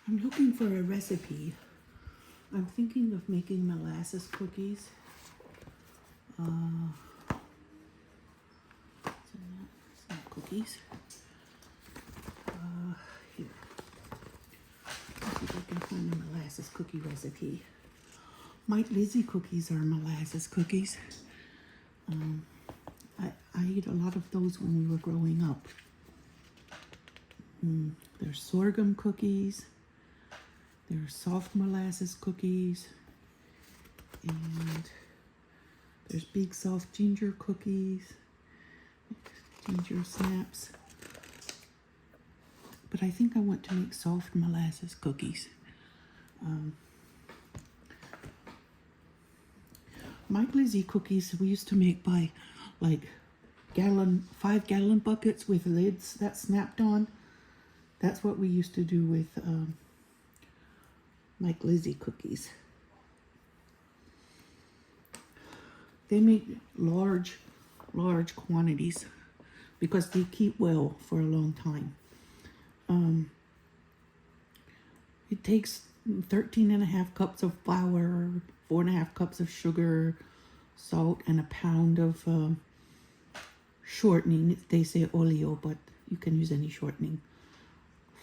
I'm looking for a recipe. I'm thinking of making molasses cookies. It's not cookies. Here. Let's see if I can find a molasses cookie recipe. Mike Lizzie cookies are molasses cookies. I ate a lot of those when we were growing up. There's sorghum cookies. There's soft molasses cookies. And there's big soft ginger cookies. Ginger snaps. But I think I want to make soft molasses cookies. Mike Lizzie cookies we used to make by like 5-gallon buckets with lids that snapped on. That's what we used to do with Mike Lizzie cookies. They make large quantities because they keep well for a long time. It takes 13.5 cups of flour, 4.5 cups of sugar, salt, and a pound of shortening. They say oleo, but you can use any shortening.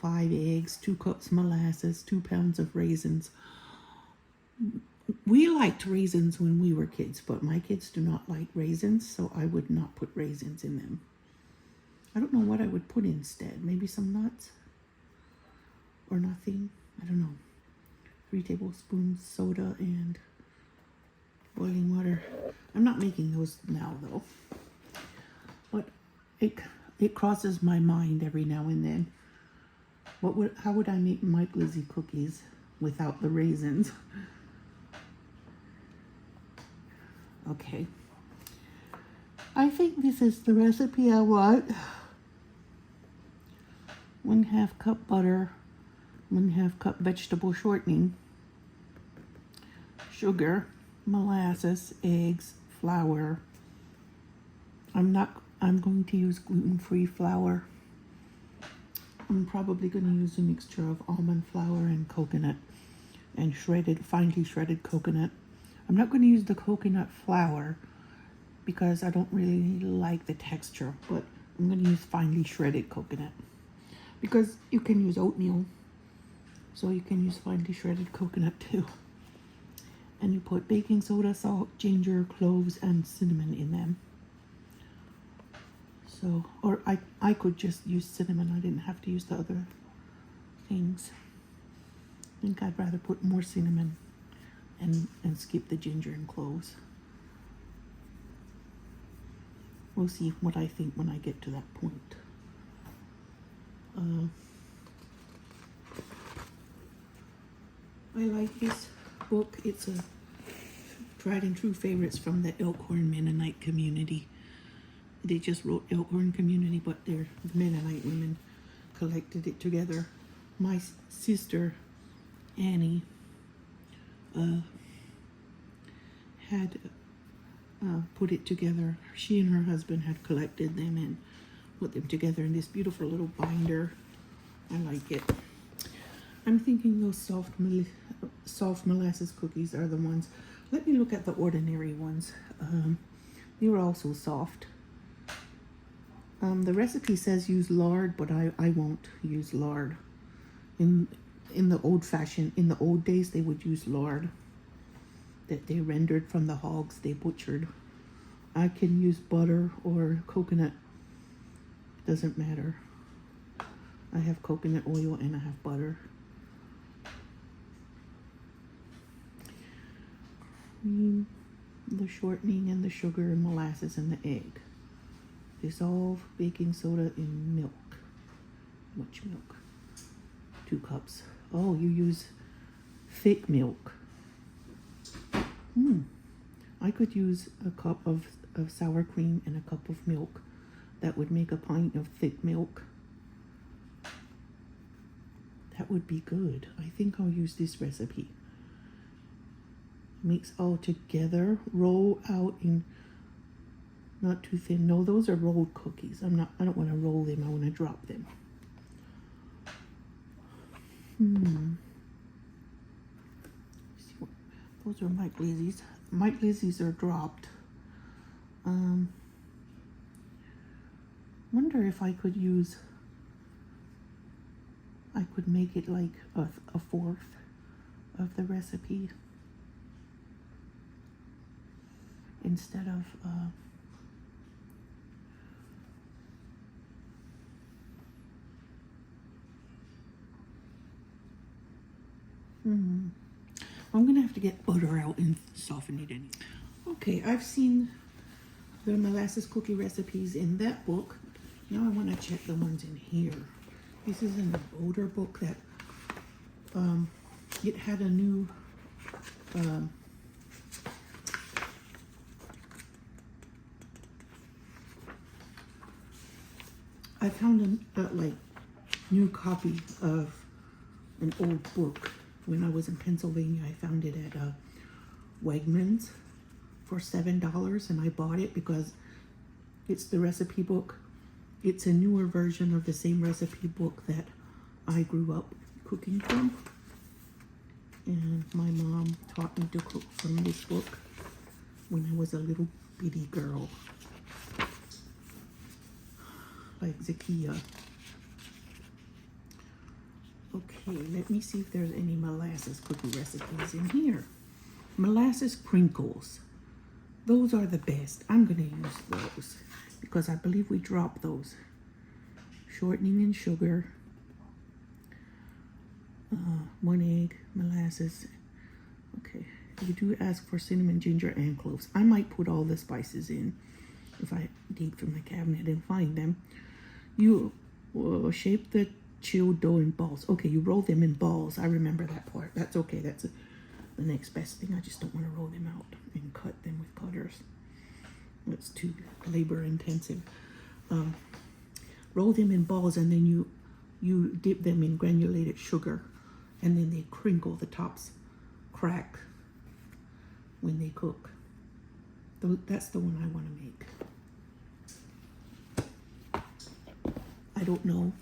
5 eggs, 2 cups molasses, 2 pounds of raisins. We liked raisins when we were kids, but my kids do not like raisins, so I would not put raisins in them. I don't know what I would put instead. Maybe some nuts or nothing. I don't know. 3 tablespoons soda and boiling water. I'm not making those now though. But it crosses my mind every now and then. How would I make Mike Lizzie cookies without the raisins? Okay. I think this is the recipe I want. 1/2 cup butter, 1/2 cup vegetable shortening, sugar, molasses, eggs, flour. I'm going to use gluten-free flour. I'm probably going to use a mixture of almond flour and coconut and finely shredded coconut. I'm not going to use the coconut flour because I don't really like the texture, but I'm going to use finely shredded coconut because you can use oatmeal, so you can use finely shredded coconut too. And you put baking soda, salt, ginger, cloves, and cinnamon in them. So, or I could just use cinnamon. I didn't have to use the other things. I think I'd rather put more cinnamon and skip the ginger and cloves. We'll see what I think when I get to that point. I like this book. It's a tried and true favorites from the Elkhorn Mennonite community. They just wrote Elkhorn community, but they're the Mennonite women collected it together. My sister, Annie, had put it together. She and her husband had collected them and put them together in this beautiful little binder. I like it. I'm thinking those soft molasses cookies are the ones. Let me look at the ordinary ones. They were also soft. The recipe says use lard, but I won't use lard. In the old days, they would use lard that they rendered from the hogs they butchered. I can use butter or coconut. Doesn't matter. I have coconut oil and I have butter. Cream, the shortening and the sugar and molasses and the egg. Dissolve baking soda in milk. Much milk? 2 cups. Oh, you use thick milk. I could use a cup of sour cream and a cup of milk. That would make a pint of thick milk. That would be good. I think I'll use this recipe. Mix all together. Roll out in not too thin. No, those are rolled cookies. I don't want to roll them. I want to drop them. See what, those are Mike Lizzie's. Mike Lizzie's are dropped. Wonder if I could use, I could make it like a fourth of the recipe instead of I'm gonna have to get butter out and soften it anyway. Okay, I've seen the molasses cookie recipes in that book. Now I want to check the ones in here. This is an older book that it had a new I found a like new copy of an old book when I was in Pennsylvania. I found it at Wegmans for $7, and I bought it because it's the recipe book. It's a newer version of the same recipe book that I grew up cooking from, and my mom taught me to cook from this book when I was a little bitty girl, like Zakia. Okay, let me see if there's any molasses cookie recipes in here. Molasses crinkles. Those are the best. I'm going to use those because I believe we dropped those. Shortening and sugar. 1 egg, molasses. Okay, you do ask for cinnamon, ginger, and cloves. I might put all the spices in if I dig through my cabinet and find them. You shape the chilled dough in balls. Okay, you roll them in balls. I remember that part. That's okay. That's the next best thing. I just don't want to roll them out and cut them with cutters. It's too labor intensive. Roll them in balls, and then you dip them in granulated sugar, and then they crinkle. The tops crack when they cook. That's the one I want to make. I don't know.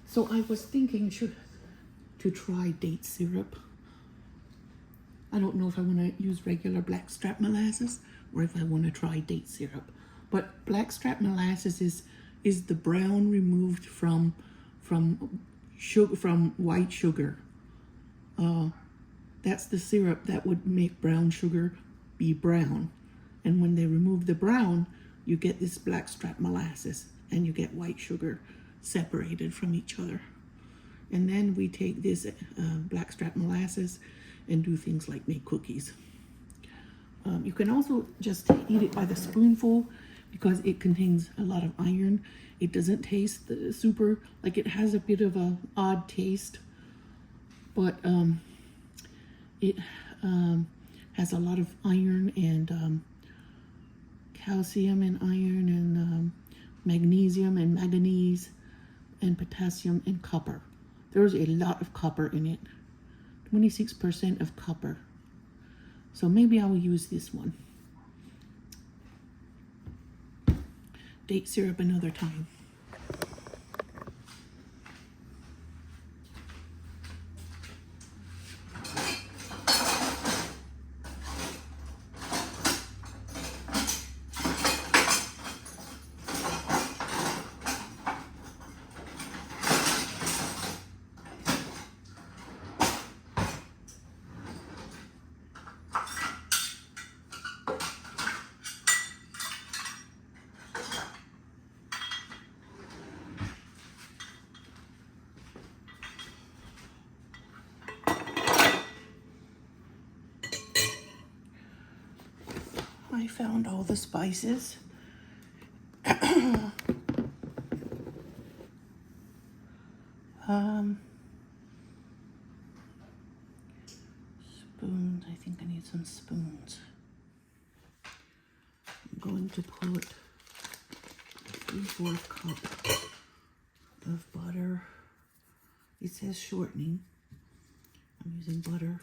So I was thinking to try date syrup. I don't know if I want to use regular blackstrap molasses or if I want to try date syrup. But blackstrap molasses is the brown removed from white sugar. That's the syrup that would make brown sugar be brown. And when they remove the brown, you get this blackstrap molasses, and you get white sugar separated from each other. And then we take this blackstrap molasses and do things like make cookies. You can also just eat it by the spoonful because it contains a lot of iron. It doesn't taste super, like it has a bit of a odd taste, but it has a lot of iron and calcium and iron and magnesium and manganese and potassium and copper. There's a lot of copper in it, 26% of copper. So maybe I will use this one. Date syrup another time. I found all the spices. Spoons, I think I need some spoons. I'm going to put 3/4 cup of butter. It says shortening. I'm using butter.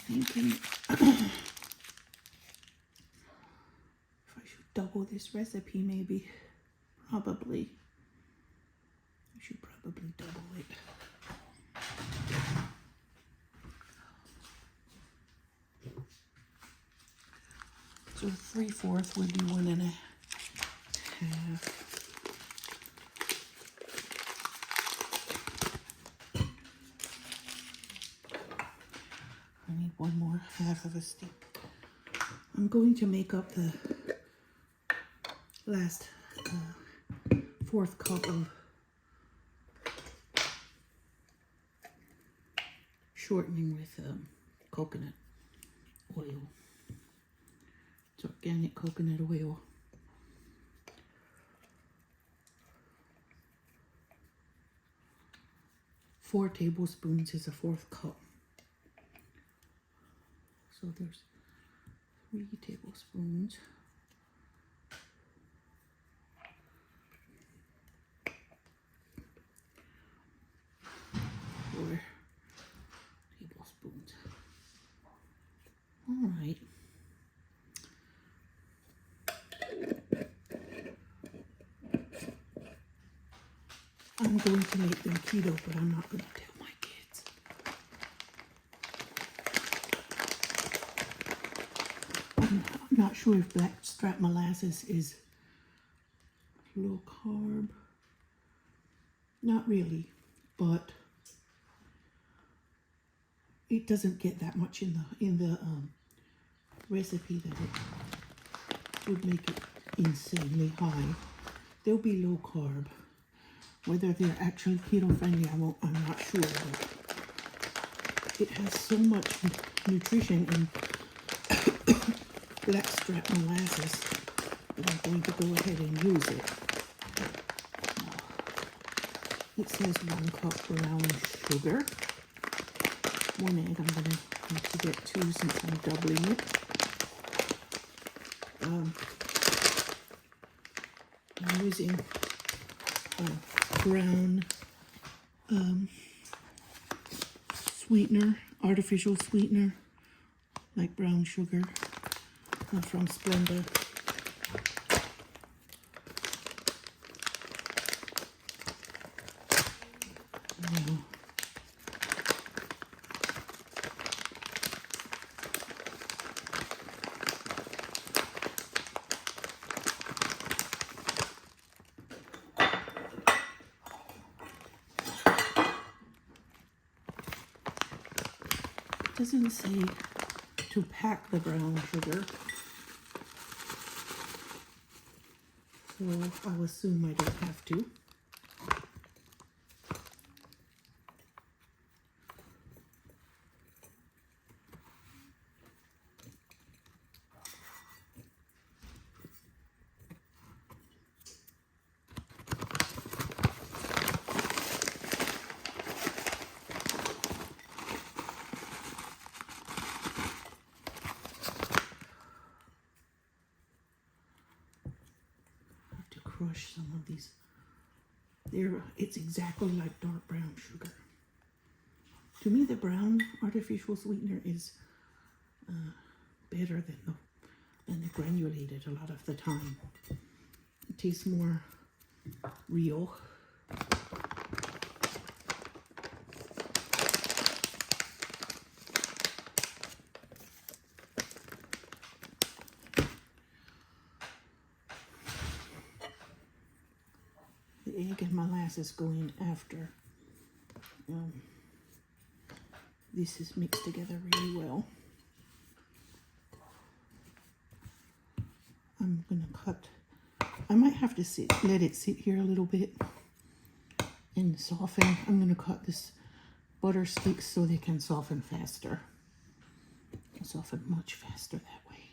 thinking if I should double this recipe, maybe. Probably. I should probably double it. So 3/4 would be 1.5. I need one more half of a stick. I'm going to make up the last 4th cup of shortening with coconut oil. It's organic coconut oil. Four tablespoons is a 4th cup. So there's 3 tablespoons. Four tablespoons. All right. I'm going to make them keto, but I'm not going to tell my kids. I'm not sure if blackstrap molasses is low carb. Not really, but it doesn't get that much in the recipe that it would make it insanely high. They'll be low carb. Whether they're actually keto friendly, I'm not sure, but it has so much nutrition in blackstrap molasses that I'm going to go ahead and use it. It says 1 cup brown sugar. 1 egg. I'm going to have to get 2 since I'm doubling it. I'm using brown sweetener, artificial sweetener, like brown sugar from Splenda. It doesn't say to pack the brown sugar, so I'll assume I don't have to. Crush some of these. It's exactly like dark brown sugar. To me, the brown artificial sweetener is better than the granulated a lot of the time. It tastes more real. The egg and molasses go in after. This is mixed together really well. I'm gonna cut. I might have to let it sit here a little bit and soften. I'm gonna cut this butter sticks so they can soften faster. Soften much faster that way.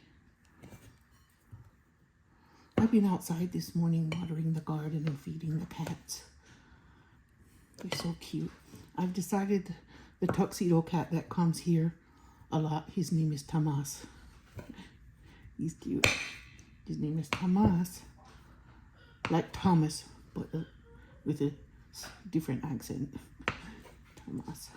I've been outside this morning watering the garden and feeding the cats. They're so cute. I've decided the tuxedo cat that comes here a lot, his name is Tomas. He's cute. His name is Tomas. Like Thomas, but with a different accent. Tomas.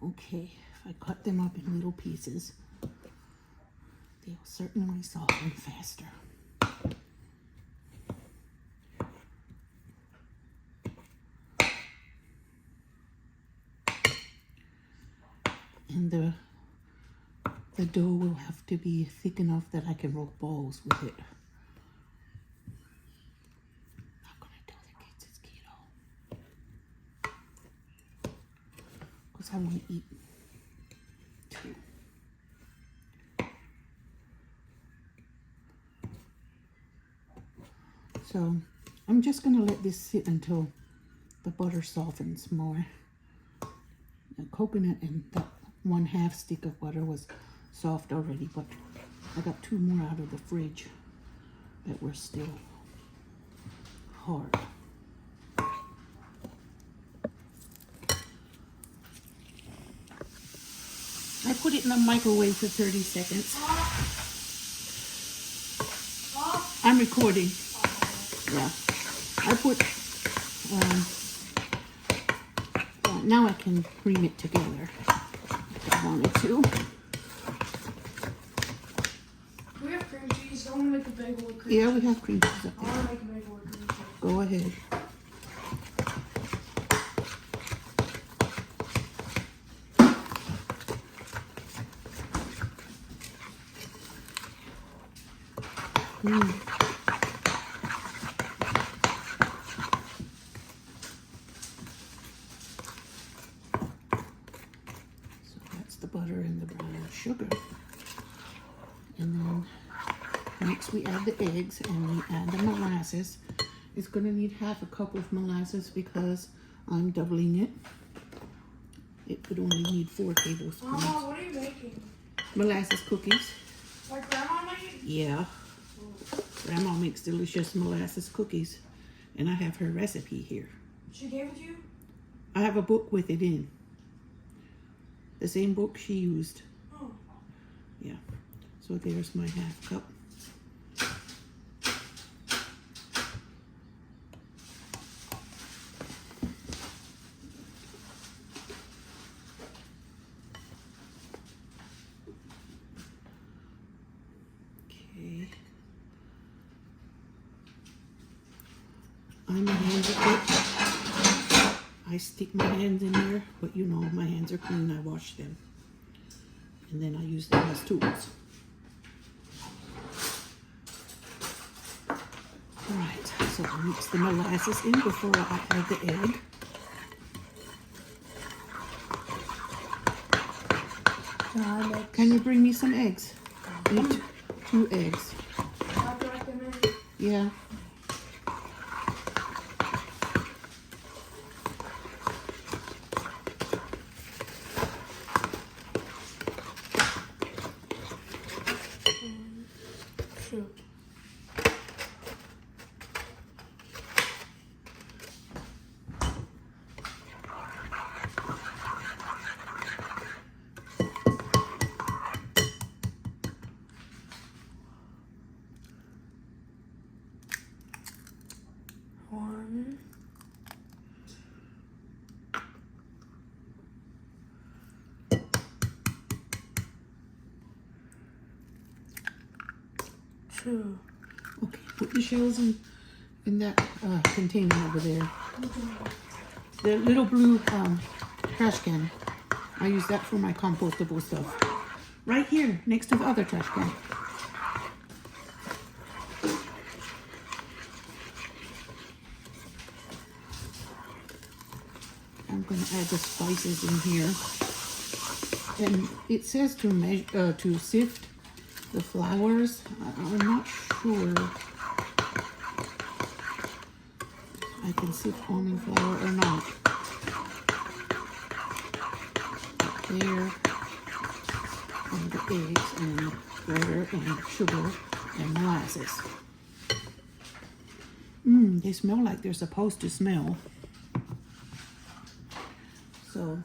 Okay, if I cut them up in little pieces, they'll certainly soften faster. And the dough will have to be thick enough that I can roll balls with it. Not gonna tell the kids it's keto, because I want to eat too. So I'm just gonna let this sit until the butter softens more. The coconut and that 1/2 stick of butter was soft already, but I got 2 more out of the fridge that were still hard. I put it in the microwave for 30 seconds. I'm recording. Yeah. I put, now I can cream it together if I wanted to. We have cream cheese. I want to make a bagel with cream cheese. Yeah, we have cream cheese up I there. want to make a bagel with cream cheese. Go ahead. So that's the butter and the brown sugar. And then next we add the eggs and we add the molasses. It's going to need 1/2 cup of molasses because I'm doubling it. It would only need 4 tablespoons. Mama, what are you making? Molasses cookies. Like Grandma made? Yeah. Grandma makes delicious molasses cookies. And I have her recipe here. She gave it to you? I have a book with it in. The same book she used. Oh. Yeah. So there's my 1/2 cup. Okay. I'm a handy cook. I stick my hands in there, but you know my hands are clean. I wash them. And then I use them as tools. Alright, so I mix the molasses in before I add the egg. Can you bring me some eggs? I need 2 eggs. I'll drop them in. Yeah. Shoot. One. 2. Okay, put the shells in that container over there. The little blue trash can. I use that for my compostable stuff. Right here, next to the other trash can. I'm going to add the spices in here. And it says to sift the flours. I'm not sure I can sift almond flour or not. But there, and the eggs and butter and sugar and molasses. They smell like they're supposed to smell. So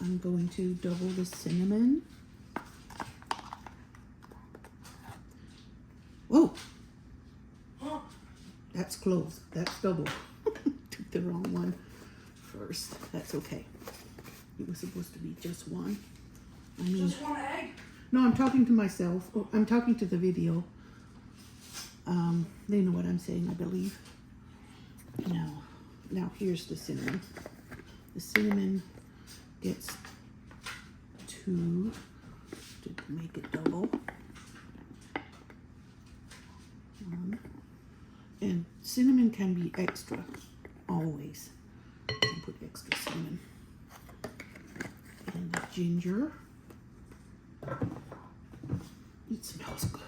I'm going to double the cinnamon. Whoa! That's close. That's double. Took the wrong one. first. That's okay. It was supposed to be just one. I mean, Just one egg? no, I'm talking to myself. Oh, I'm talking to the video. They know what I'm saying, I believe. Now here's the cinnamon. The cinnamon gets 2 to make it double. And cinnamon can be extra, always. You can put extra cinnamon. And the ginger. It smells good.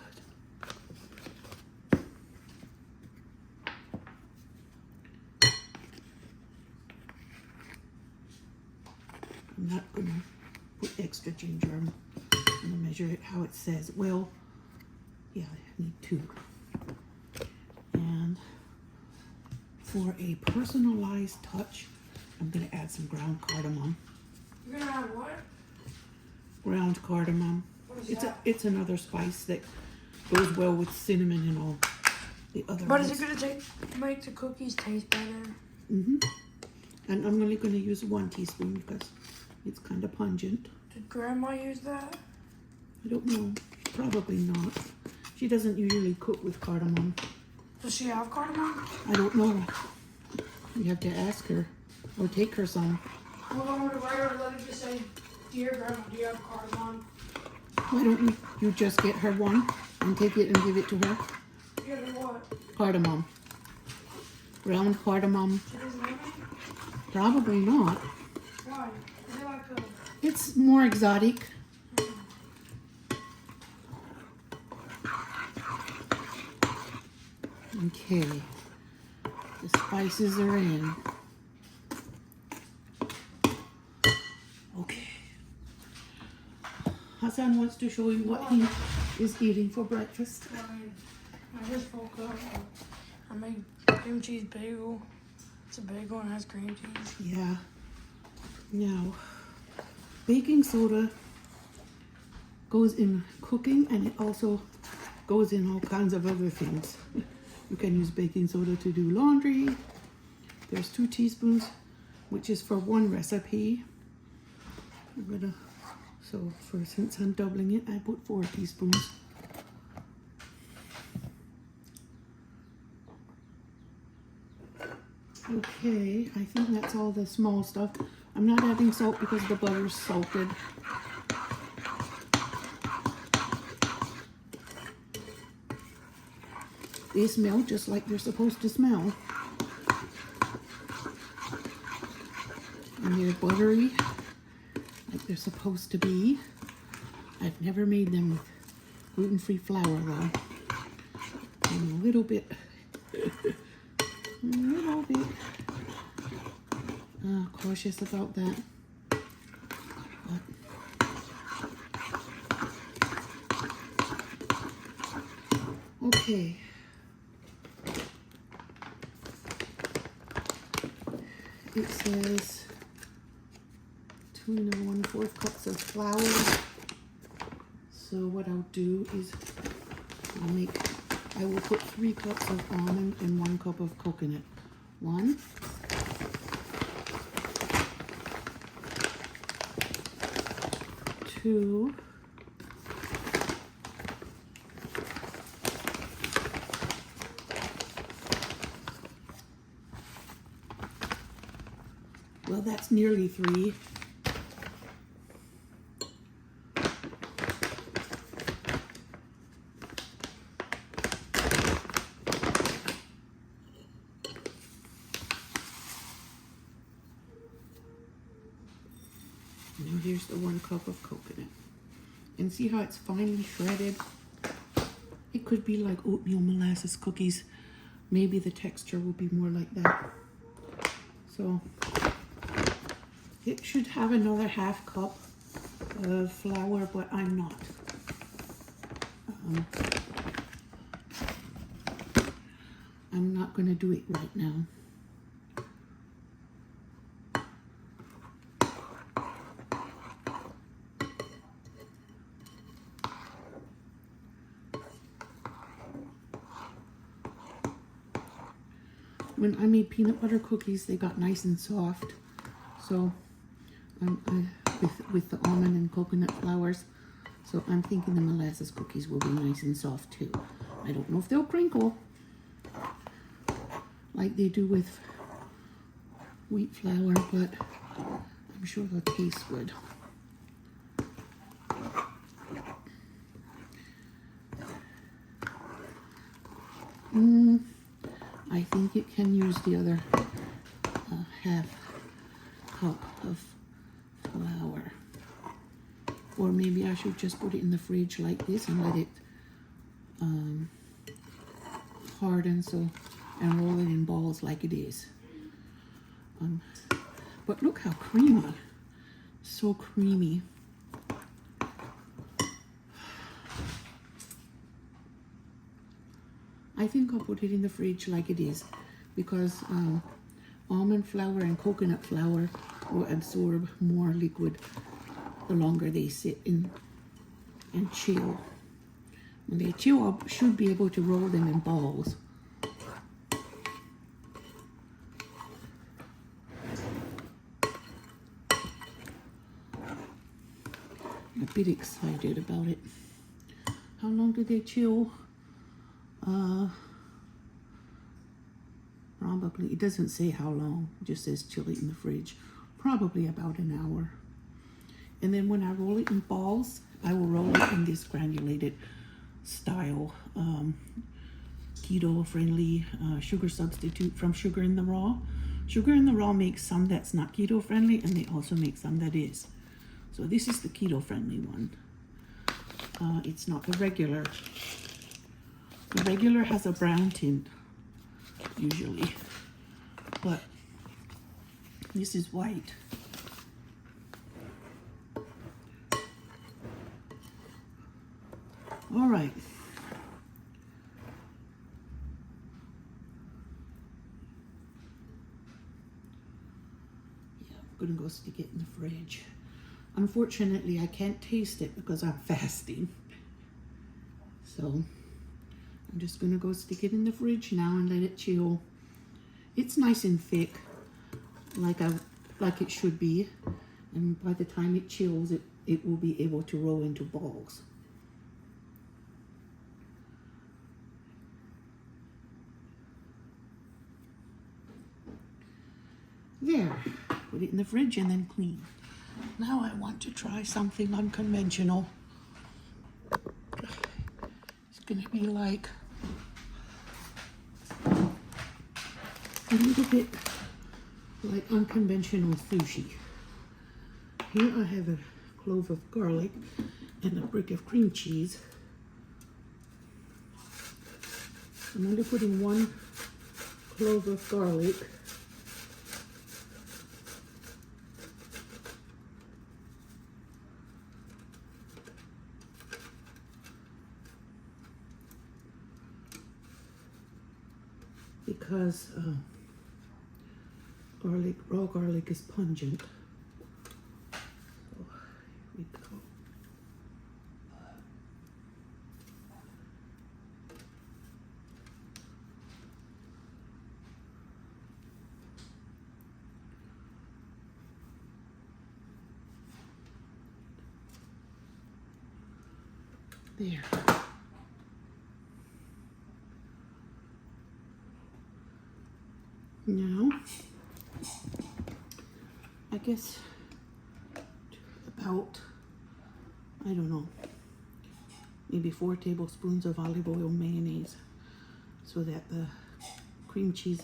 I'm not gonna put extra ginger. I'm gonna measure it how it says. Well, yeah, I need 2. And for a personalized touch, I'm gonna add some ground cardamom. You're gonna add what? Ground cardamom. What is that? It's another spice that goes well with cinnamon and all the other But ones. is it gonna make the cookies taste better? Mm-hmm. And I'm only gonna use 1 teaspoon because it's kind of pungent. Did Grandma use that? I don't know. Probably not. She doesn't usually cook with cardamom. Does she have cardamom? I don't know. You have to ask her or take her some. Well, I'm gonna write her a letter to say, "Dear Grandma, do you have cardamom?" Why don't you just get her one and take it and give it to her? Yeah, then what? Cardamom. Ground cardamom. She doesn't have any? Probably not. Why? Is it like a... It's more exotic. Okay. The spices are in. Okay. Hassan wants to show you what he is eating for breakfast. I just woke up. I made cream cheese bagel. It's a bagel and has cream cheese. Yeah. Now, baking soda goes in cooking and it also goes in all kinds of other things. You can use baking soda to do laundry. There's 2 teaspoons, which is for 1 recipe. Since I'm doubling it, I put 4 teaspoons. Okay, I think that's all the small stuff. I'm not adding salt because the butter's salted. They smell just like they're supposed to smell. And they're buttery, like they're supposed to be. I've never made them with gluten-free flour though. I'm a little bit cautious about that. Okay. It says 2 1/4 cups of flour. So what I'll do is I will put 3 cups of almond and 1 cup of coconut. 1, 2, 3. That's nearly 3. Now here's the 1 cup of coconut. And see how it's finely shredded? It could be like oatmeal molasses cookies. Maybe the texture will be more like that. So it should have another 1/2 cup of flour, but I'm not. I'm not going to do it right now. When I made peanut butter cookies, they got nice and soft. So with the almond and coconut flours. So I'm thinking the molasses cookies will be nice and soft too. I don't know if they'll crinkle like they do with wheat flour, but I'm sure they'll taste good. I think it can use the other half cup of flour. Or maybe I should just put it in the fridge like this and let it harden and roll it in balls like it is. But look how creamy. So creamy. I think I'll put it in the fridge like it is because almond flour and coconut flour will absorb more liquid the longer they sit in and chill. When they chill, I should be able to roll them in balls. I'm a bit excited about it. How long do they chill? Probably, it doesn't say how long, it just says chill it in the fridge. Probably about an hour. And then when I roll it in balls, I will roll it in this granulated style, keto-friendly sugar substitute from Sugar in the Raw. Sugar in the Raw makes some that's not keto-friendly, and they also make some that is. So this is the keto-friendly one. It's not the regular. The regular has a brown tint, usually, but this is white. All right. Yeah, I'm gonna go stick it in the fridge. Unfortunately, I can't taste it because I'm fasting. So I'm just gonna go stick it in the fridge now and let it chill. It's nice and thick, like it should be. And by the time it chills, it will be able to roll into balls. There, put it in the fridge and then clean. Now I want to try something unconventional. It's gonna be like a little bit like unconventional sushi. Here I have a clove of garlic and a brick of cream cheese. I'm only putting 1 clove of garlic. Because raw garlic is pungent. So here we go. There. Now, I guess about, I don't know, maybe 4 tablespoons of olive oil mayonnaise so that the cream cheese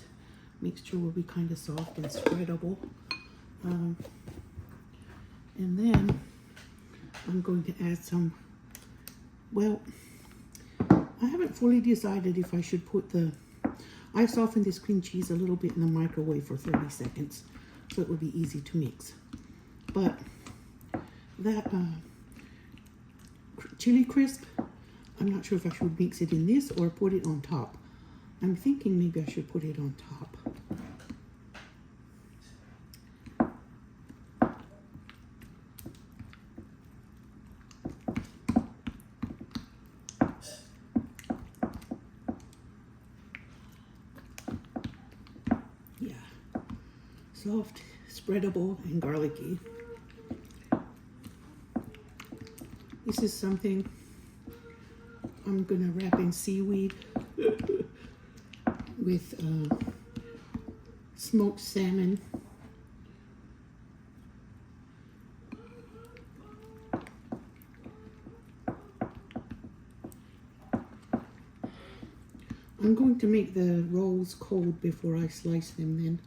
mixture will be kind of soft and spreadable. And then I'm going to add some, well, I haven't fully decided if I should put I softened this cream cheese a little bit in the microwave for 30 seconds so it would be easy to mix. But that chili crisp, I'm not sure if I should mix it in this or put it on top. I'm thinking maybe I should put it on top. So soft, spreadable, and garlicky. This is something I'm gonna wrap in seaweed with smoked salmon. I'm going to make the rolls cold before I slice them then,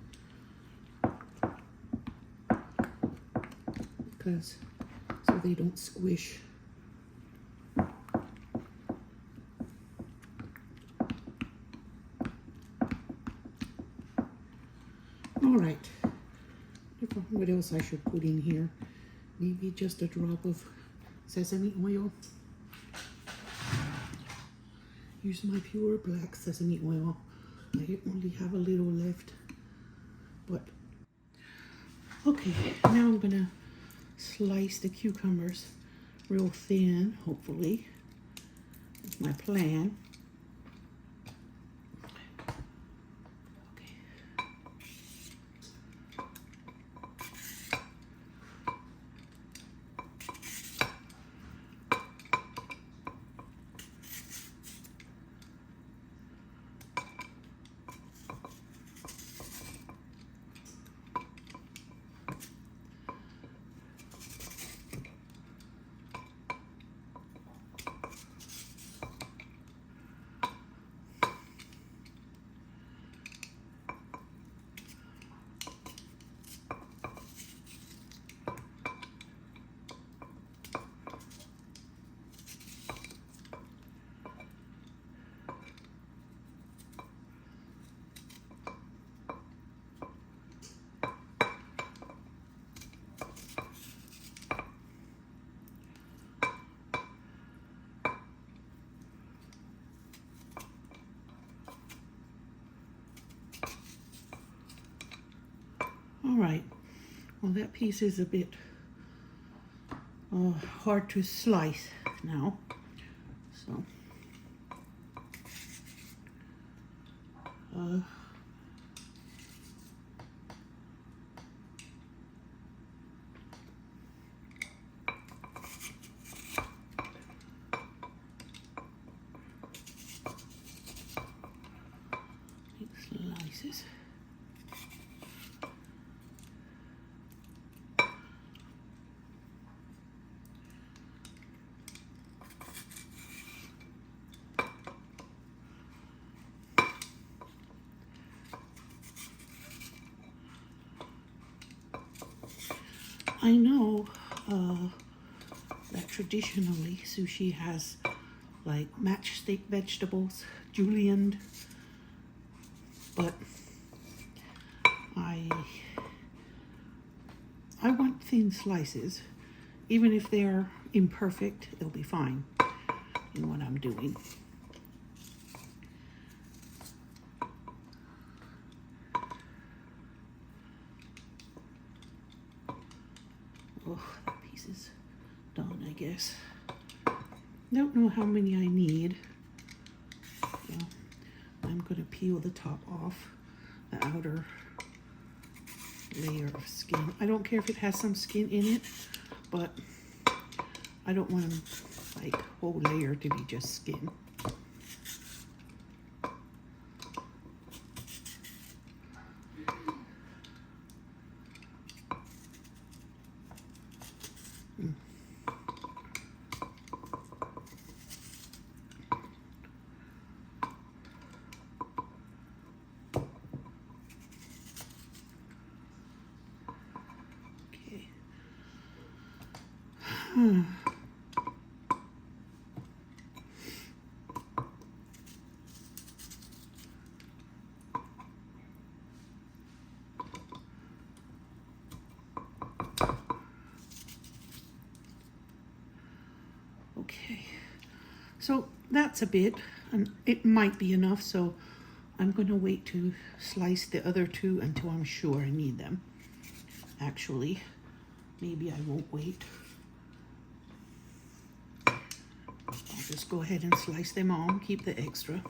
because so they don't squish. All right, what else I should put in here? Maybe just a drop of sesame oil. Use my pure black sesame oil. I only have a little left, but okay, now I'm gonna slice the cucumbers real thin, hopefully. That's my plan. All right, well that piece is a bit hard to slice now, so it slices. I know that traditionally sushi has like matchstick vegetables, julienned, but I want thin slices. Even if they're imperfect, it'll be fine in what I'm doing. Oh, that piece is done, I guess. Don't know how many I need. So I'm gonna peel the top off, the outer layer of skin. I don't care if it has some skin in it, but I don't want like whole layer to be just skin. Okay, so that's a bit, and it might be enough, so I'm going to wait to slice the other two until I'm sure I need them. Actually, maybe I won't wait. I'll just go ahead and slice them all and keep the extra.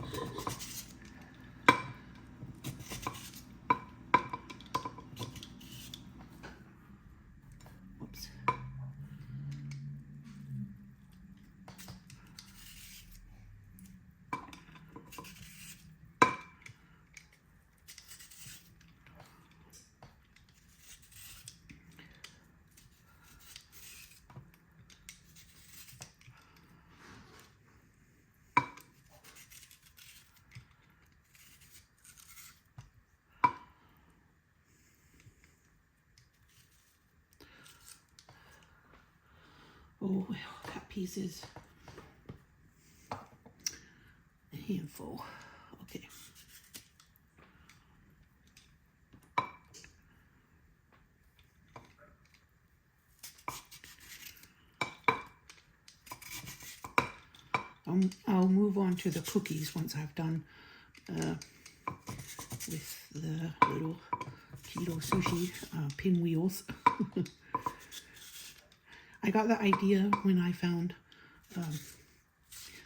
Oh, well, that piece is a handful. Okay. I'll move on to the cookies once I've done with the little keto sushi pinwheels. I got the idea when I found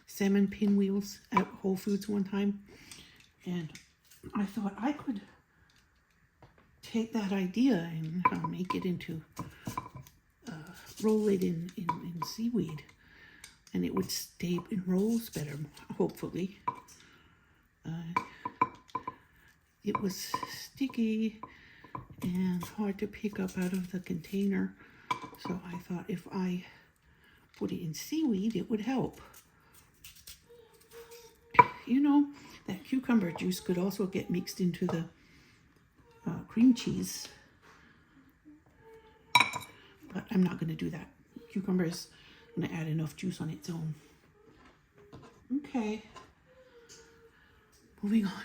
salmon pinwheels at Whole Foods one time, and I thought I could take that idea and make it into roll it in seaweed, and it would stay in rolls better, hopefully. It was sticky and hard to pick up out of the container, so I thought if I put it in seaweed, it would help. You know, that cucumber juice could also get mixed into the cream cheese, but I'm not going to do that. Cucumber is going to add enough juice on its own. Okay, moving on.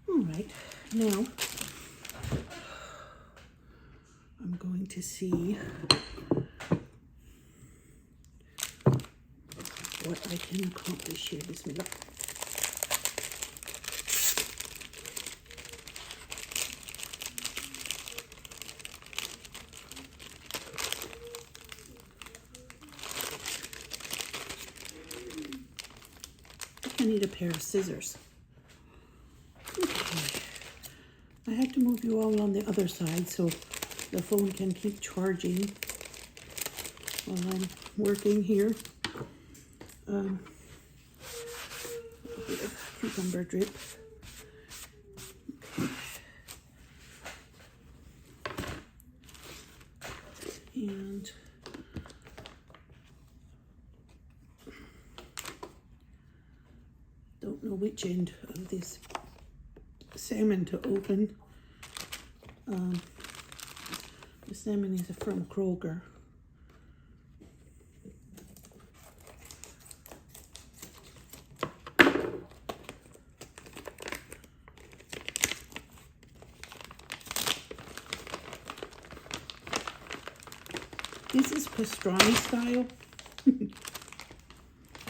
All right, now I'm going to see what I can accomplish here. Bismillah. I need a pair of scissors. Okay. I have to move you all on the other side so the phone can keep charging while I'm working here. A bit of cucumber drip. And don't know which end of this salmon to open. The salmon is from Kroger. This is pastrami style,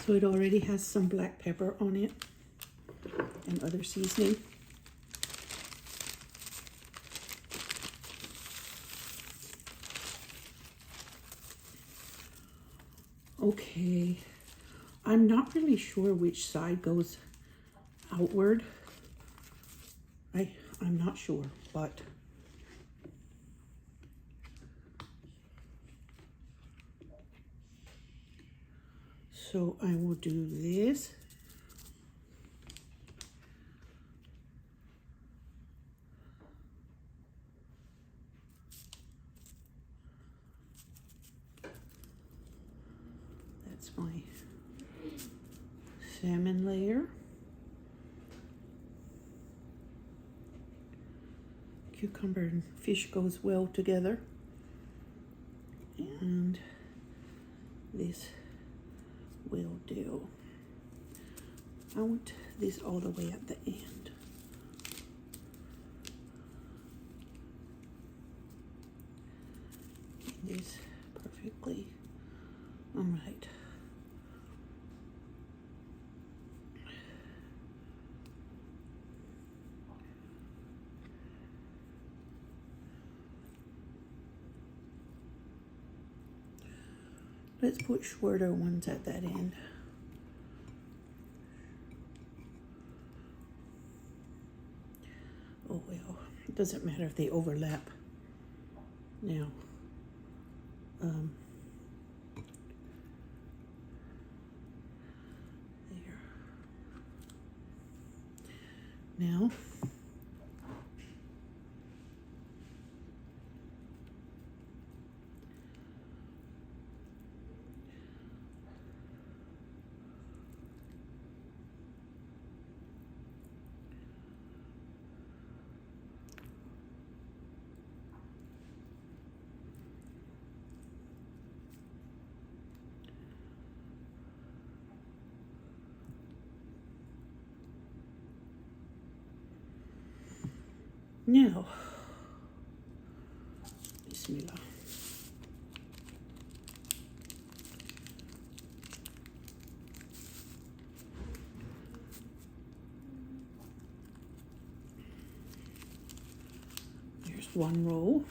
so it already has some black pepper on it and other seasoning. Okay, I'm not really sure which side goes outward. I'm not sure, but so I will do this. That's my salmon layer. Cucumber and fish goes well together. And this will do. I want this all the way at the end. It is perfectly all right. Let's put shorter ones at that end. Oh well, it doesn't matter if they overlap. Now, there. Now, Now, Bismillah. Here's one roll.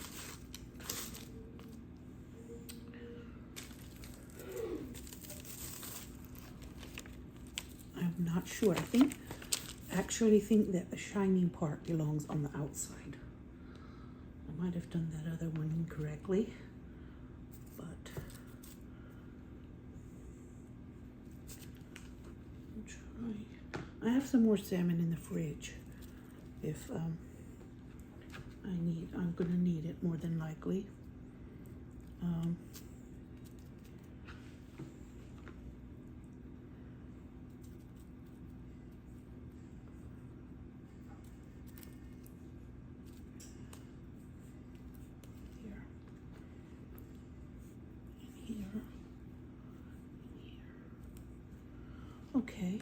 I'm not sure. Actually think that the shiny part belongs on the outside. I might have done that other one incorrectly, but I'll try. I have some more salmon in the fridge. If I'm gonna need it more than likely. Here, here. Okay.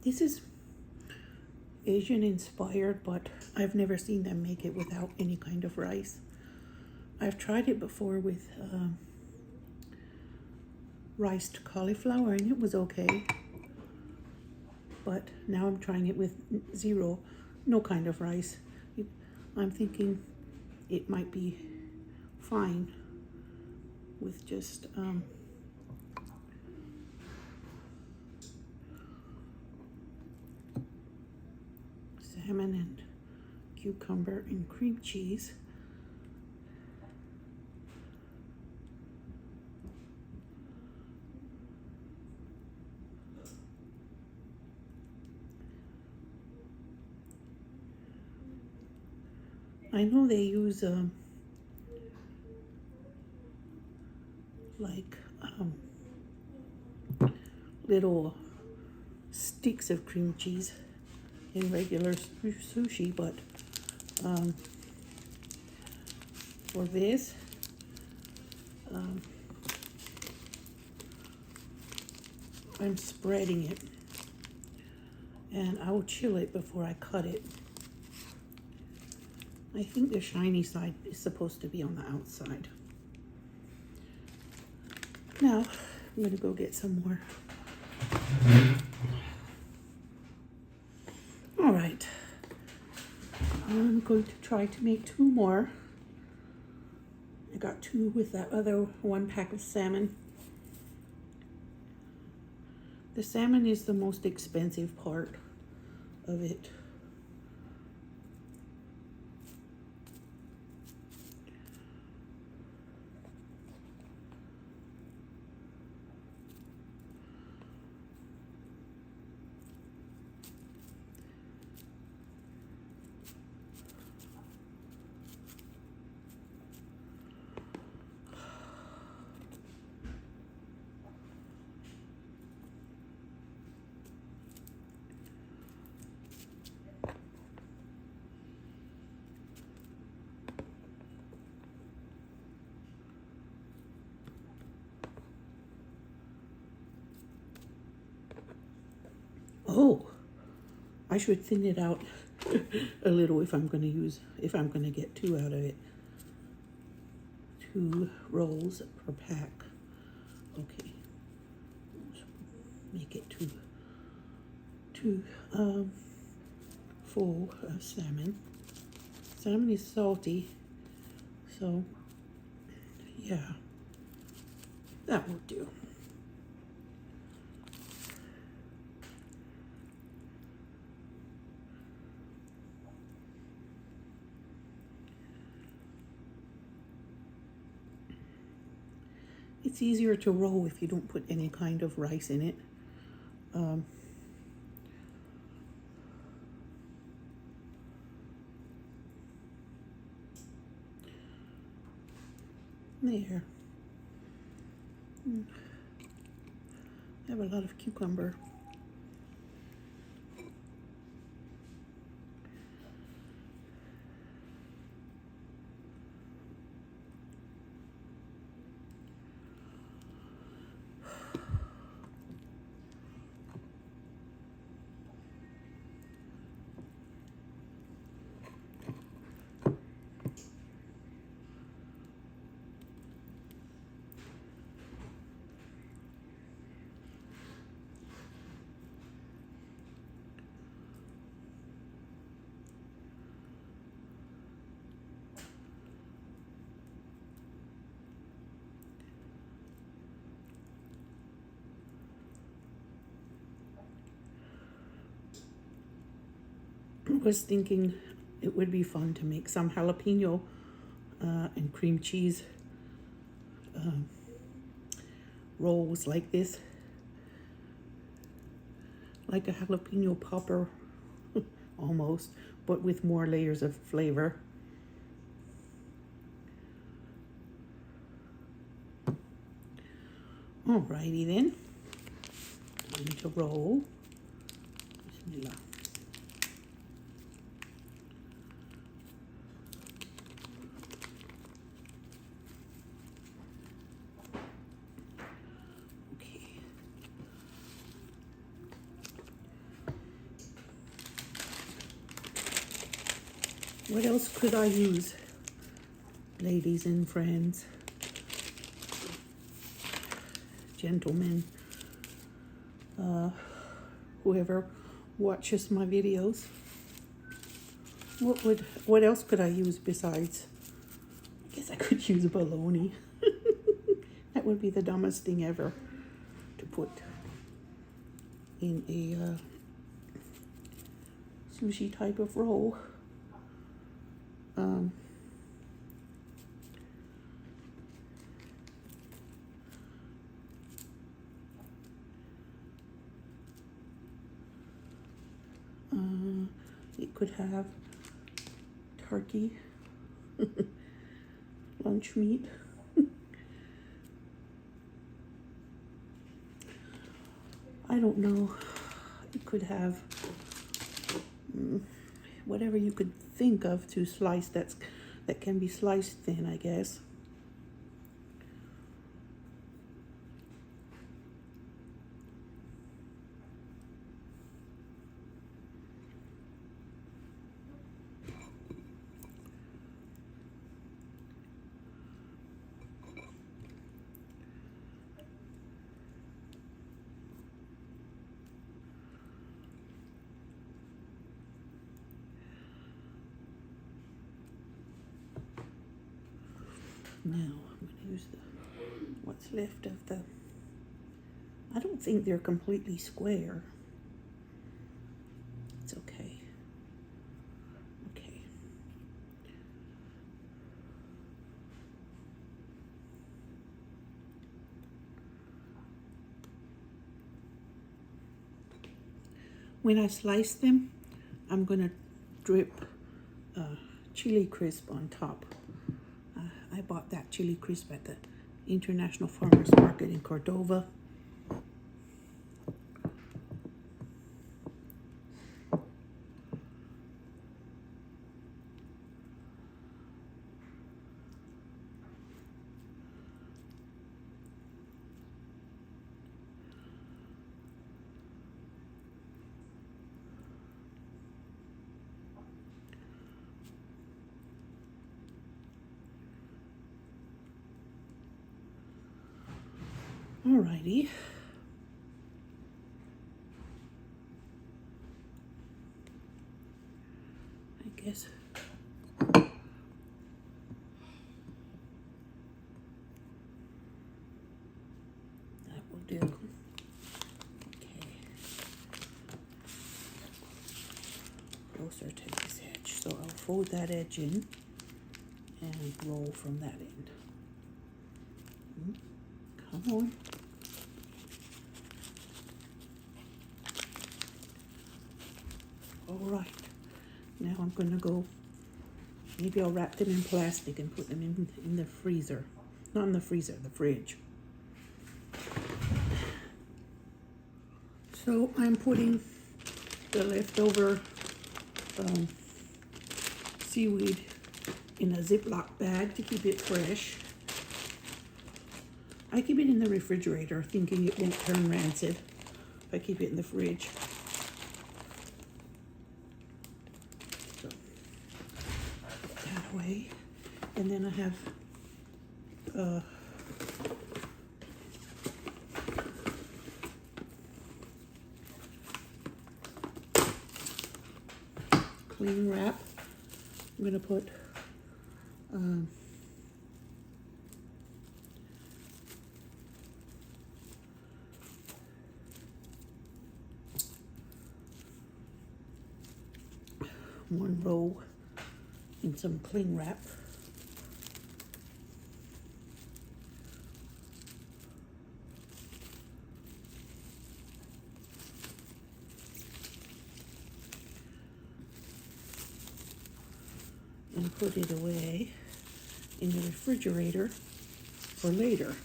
This is Asian inspired, but I've never seen them make it without any kind of rice. I've tried it before with riced cauliflower and it was okay. But now I'm trying it with no kind of rice. I'm thinking it might be fine with just salmon and cucumber and cream cheese. I know they use little sticks of cream cheese in regular sushi, but for this I'm spreading it, and I will chill it before I cut it. I think the shiny side is supposed to be on the outside. Now, I'm gonna go get some more. All right, I'm going to try to make 2 more. I got 2 with that other 1 pack of salmon. The salmon is the most expensive part of it. Oh, I should thin it out a little if I'm going to get 2 out of it. 2 rolls per pack. Okay. Make it two full of salmon. Salmon is salty, so yeah, that will do. It's easier to roll if you don't put any kind of rice in it. There. I have a lot of cucumber. was thinking it would be fun to make some jalapeno and cream cheese rolls like this, like a jalapeno popper almost, but with more layers of flavor. Alrighty then, time to roll. Bismillah. Okay. What else could I use, ladies and friends, gentlemen, whoever watches my videos? What else could I use besides? I guess I could use bologna. That would be the dumbest thing ever to put in a sushi type of roll. It could have turkey, lunch meat. I don't know. It could have whatever you could think of to slice that can be sliced thin, I guess. Now I'm going to use what's left of the, I don't think they're completely square. It's okay. Okay. When I slice them, I'm going to drip chili crisp on top. I bought that chili crisp at the International Farmers Market in Cordova. Alrighty. I guess that will do. Okay. Closer to this edge. So I'll fold that edge in and roll from that end. Come on. All right. Now I'm going to go, maybe I'll wrap them in plastic and put them in the freezer. Not in the freezer, the fridge. So I'm putting the leftover seaweed in a Ziploc bag to keep it fresh. I keep it in the refrigerator thinking it won't turn rancid if I keep it in the fridge. So, put that away. And then I have cling wrap. I'm going to put one row in some cling wrap. And put it away in the refrigerator for later.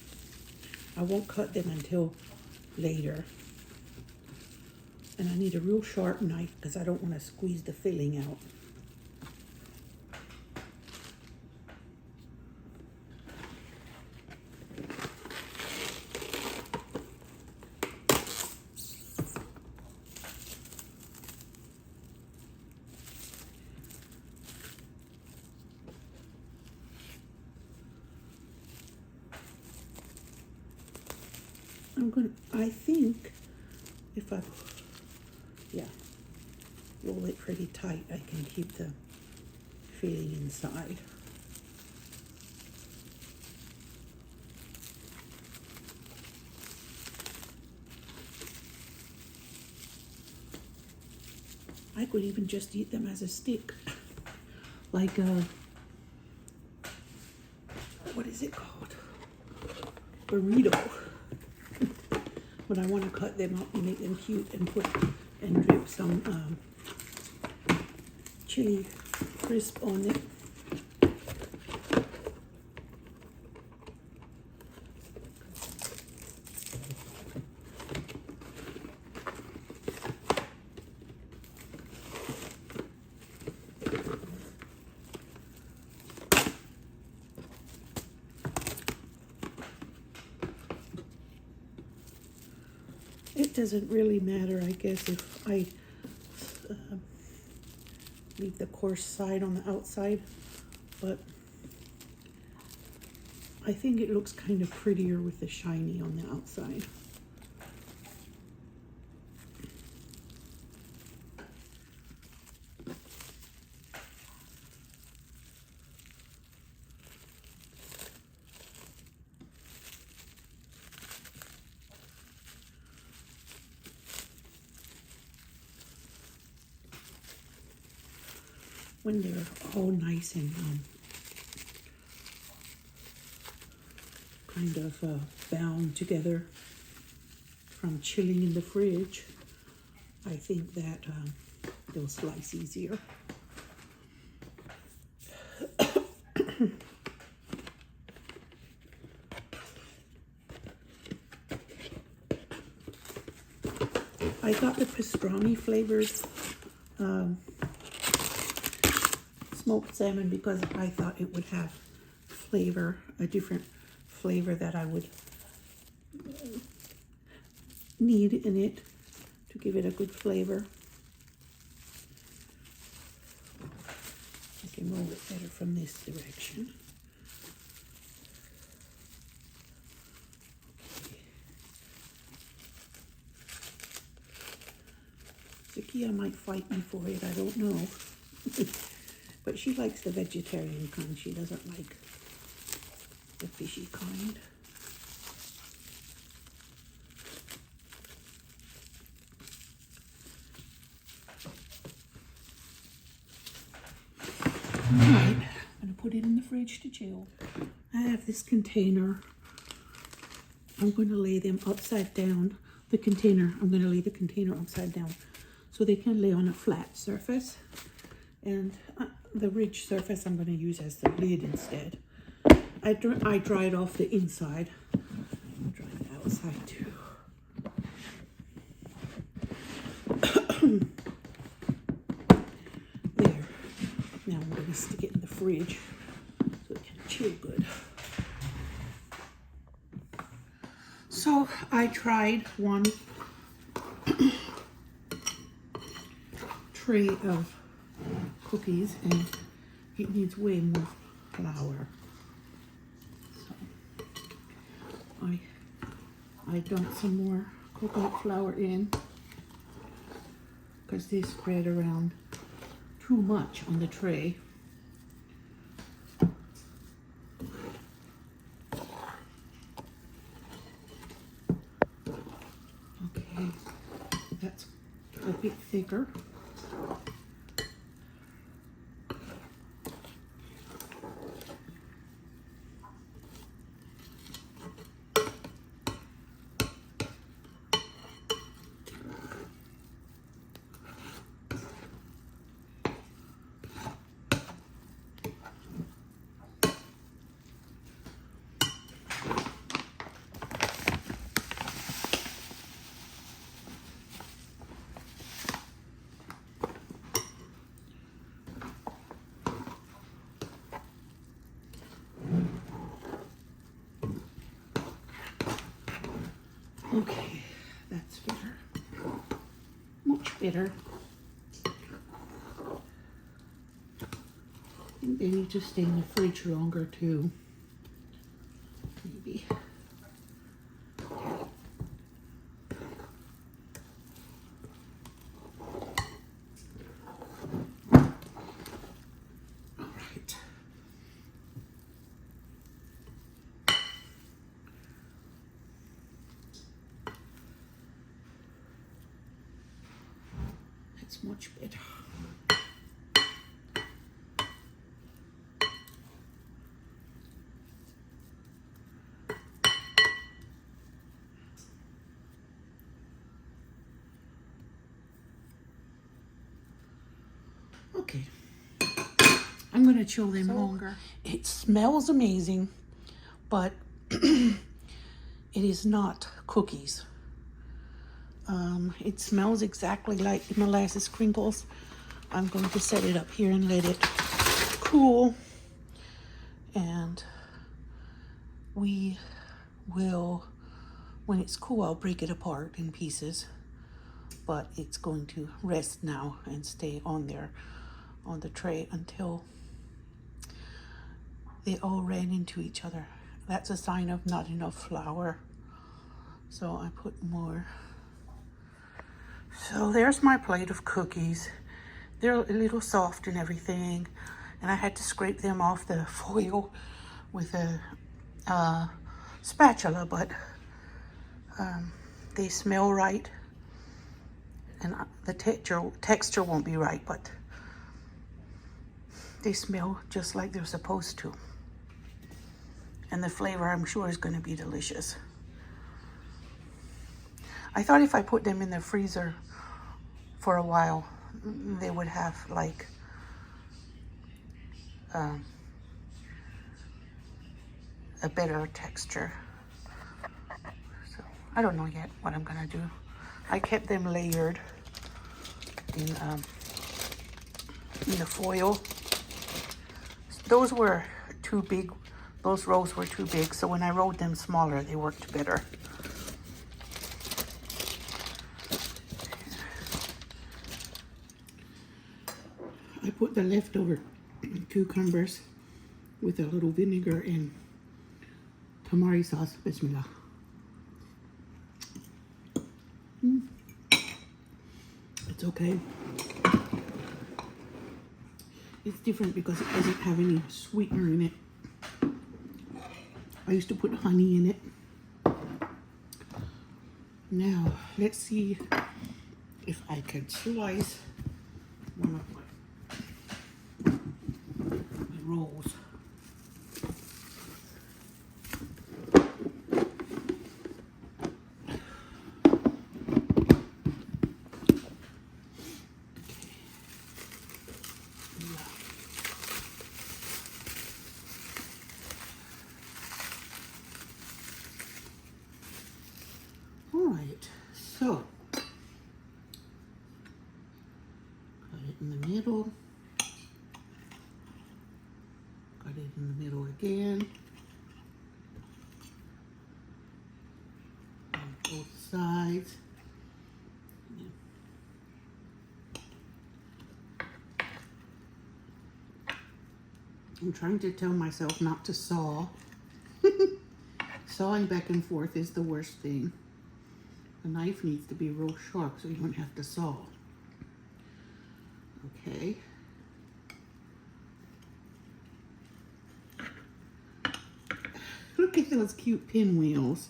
I won't cut them until later. And I need a real sharp knife because I don't want to squeeze the filling out. I think if I, roll it pretty tight, I can keep the filling inside. I could even just eat them as a stick, like a, what is it called? Burrito. But I want to cut them up and make them cute and drip some chili crisp on it. It doesn't really matter, I guess, if I leave the coarse side on the outside, but I think it looks kind of prettier with the shiny on the outside. When they're all nice and kind of bound together from chilling in the fridge, I think that they'll slice easier. I got the pastrami flavors smoked salmon because I thought it would have flavor, a different flavor that I would need in it to give it a good flavor. I can roll it better from this direction. Zakia might fight me for it, I don't know. But she likes the vegetarian kind. She doesn't like the fishy kind. Alright, I'm going to put it in the fridge to chill. I have this container. I'm going to lay them upside down. I'm going to lay the container upside down so they can lay on a flat surface. And the ridge surface I'm going to use as the lid instead. I dried off the inside. I'll dry the outside too. There. Now I'm going to stick it in the fridge so it can chill good. So I tried one tray of cookies and it needs way more flour. So I dumped some more coconut flour in because they spread around too much on the tray. Okay, that's a bit thicker. bitter. And they need to stay in the fridge longer too. Maybe. All right. That's much better. Okay, I'm gonna chill them longer. It smells amazing, but it is not cookies. It smells exactly like the molasses crinkles. I'm going to set it up here and let it cool, and we will, when it's cool, I'll break it apart in pieces, but it's going to rest now and stay on there on the tray until they all ran into each other. That's a sign of not enough flour, so I put more. So there's my plate of cookies. They're a little soft and everything, and I had to scrape them off the foil with a spatula, but they smell right, and the texture won't be right, but they smell just like they're supposed to. And the flavor, I'm sure, is going to be delicious. I thought if I put them in the freezer for a while, they would have like a better texture. So I don't know yet what I'm going to do. I kept them layered in the foil. Those were too big. Those rolls were too big, so when I rolled them smaller, they worked better. I put the leftover cucumbers with a little vinegar and tamari sauce. Bismillah. It's okay. It's different because it doesn't have any sweetener in it. I used to put honey in it. Now, let's see if I can slice one of my rolls. Alright, so got it in the middle, got it in the middle again, on both sides. I'm trying to tell myself not to saw. Sawing back and forth is the worst thing. The knife needs to be real sharp so you don't have to saw. Okay. Look at those cute pinwheels.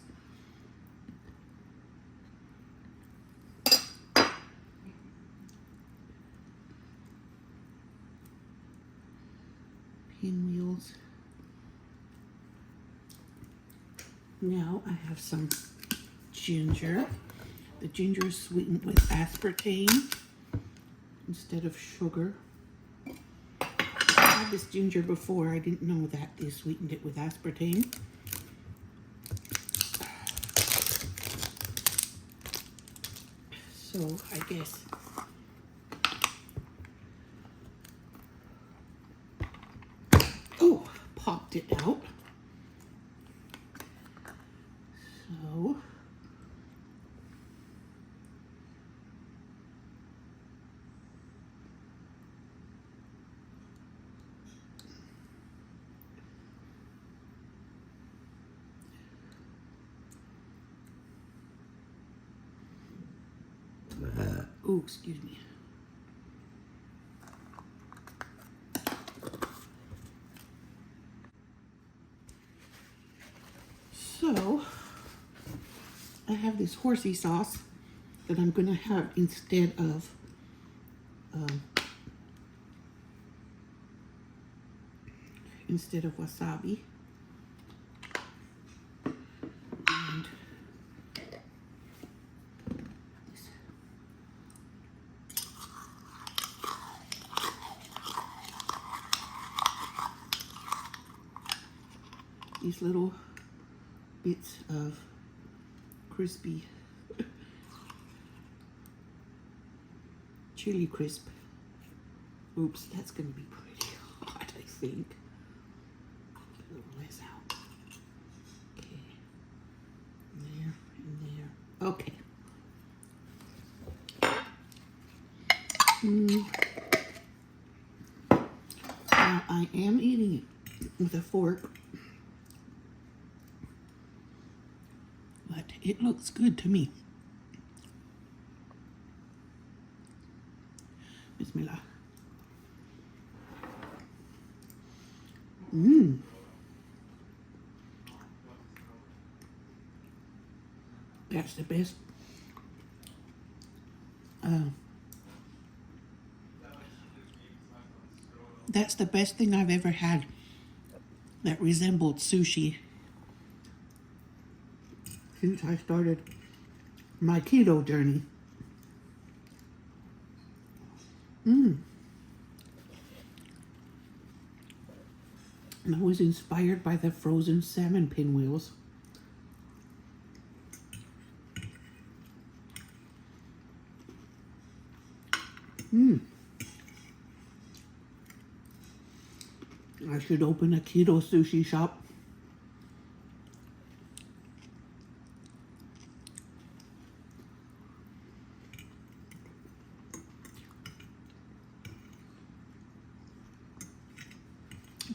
Pinwheels. Now I have some ginger. The ginger is sweetened with aspartame instead of sugar. I had this ginger before. I didn't know that they sweetened it with aspartame. So I guess popped it out. So Oh, excuse me. So, I have this horsey sauce that I'm going to have instead of wasabi. And these little bits of crispy chili crisp. Oops, that's going to be pretty hot, I think. Get a little less out. Okay. There and there. Okay. Now I am eating it with a fork, but it looks good to me. Bismillah. That's the best. That's the best thing I've ever had that resembled sushi since I started my keto journey. And I was inspired by the frozen salmon pinwheels. I should open a keto sushi shop.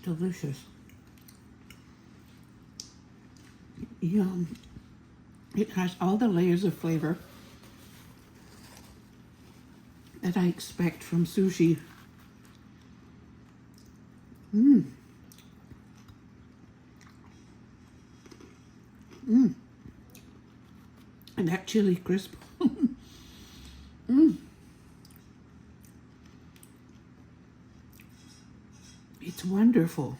Delicious. Yum. It has all the layers of flavor that I expect from sushi. And that chili crisp. It's wonderful.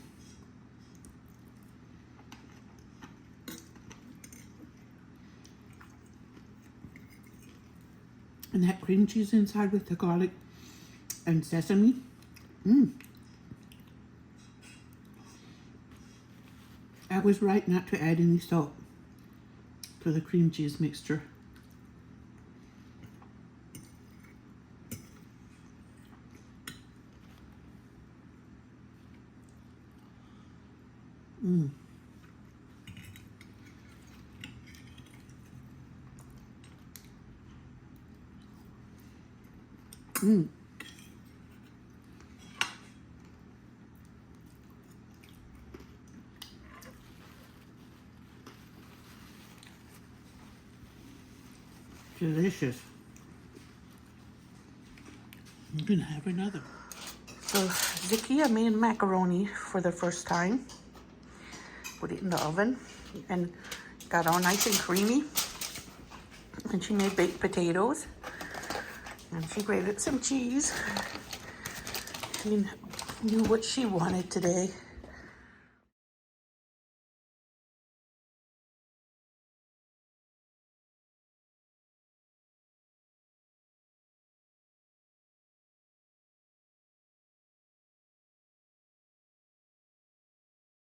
And that cream cheese inside with the garlic and sesame. I was right not to add any salt to the cream cheese mixture. Delicious. I'm gonna have another. So, Vicky, I made macaroni for the first time. Put it in the oven and got all nice and creamy. And she made baked potatoes. And she grated some cheese. She knew what she wanted today.